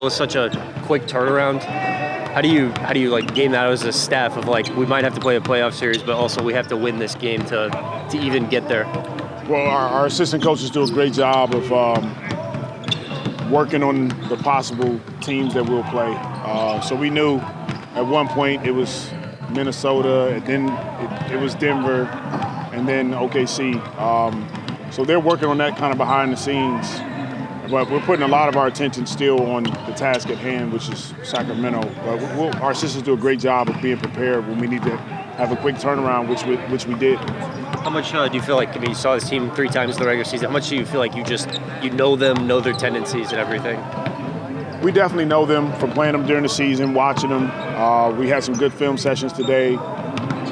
It was such a quick turnaround. How do you like game that as a staff of like we might have to play a playoff series, but also we have to win this game to even get there? Well, our assistant coaches do a great job of working on the possible teams that we'll play. So we knew at one point it was Minnesota, and then it was Denver, and then OKC. So they're working on that kind of behind the scenes. But we're putting a lot of our attention still on the task at hand, which is Sacramento. But our assistants do a great job of being prepared when we need to have a quick turnaround, which we did. How much do you feel like, I mean, you saw this team 3 times in the regular season, how much do you feel like you know them, know their tendencies and everything? We definitely know them from playing them during the season, watching them. We had some good film sessions today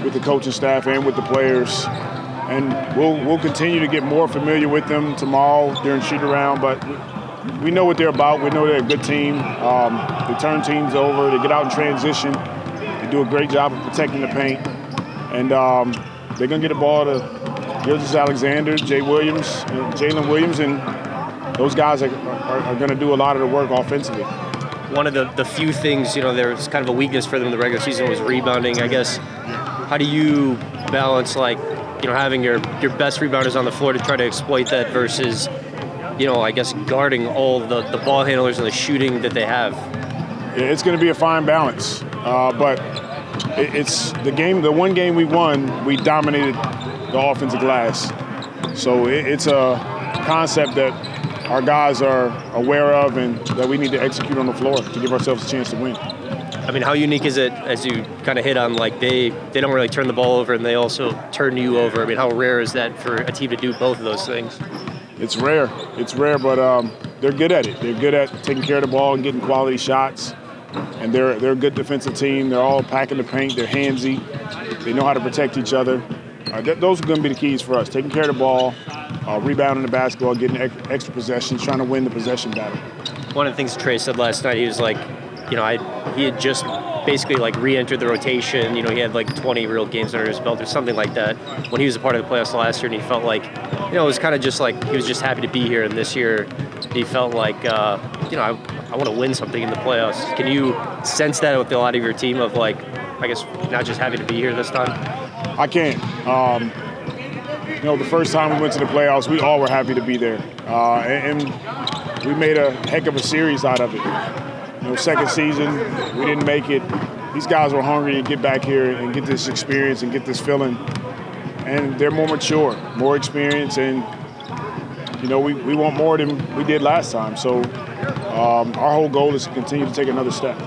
with the coaching staff and with the players. And we'll continue to get more familiar with them tomorrow during shoot-around, but we know what they're about. We know they're a good team. They turn teams over. They get out in transition. They do a great job of protecting the paint. And they're going to get the ball to Gilgeous-Alexander, Jalen Williams, and those guys are going to do a lot of the work offensively. One of the few things, there's kind of a weakness for them in the regular season was rebounding. I guess, how do you balance, like, having your best rebounders on the floor to try to exploit that versus, I guess, guarding all the ball handlers and the shooting that they have? Yeah, it's going to be a fine balance. But it's the one game we won, we dominated the offensive glass. So it's a concept that our guys are aware of and that we need to execute on the floor to give ourselves a chance to win. I mean, how unique is it, as you kind of hit on, like they don't really turn the ball over and they also turn you over? I mean, how rare is that for a team to do both of those things? It's rare, but they're good at it. They're good at taking care of the ball and getting quality shots. And they're a good defensive team. They're all packing the paint. They're handsy. They know how to protect each other. Those are going to be the keys for us, taking care of the ball, rebounding the basketball, getting extra possessions, trying to win the possession battle. One of the things Trey said last night, he was like, he had just basically like re-entered the rotation. He had like 20 real games under his belt or something like that when he was a part of the playoffs last year, and he felt like, it was kind of just like he was just happy to be here. And this year, he felt like, I want to win something in the playoffs. Can you sense that with a lot of your team of like, I guess, not just happy to be here this time? I can. The first time we went to the playoffs, we all were happy to be there, and we made a heck of a series out of it. Second season, we didn't make it. These guys were hungry to get back here and get this experience and get this feeling. And they're more mature, more experience, and, we want more than we did last time. So our whole goal is to continue to take another step.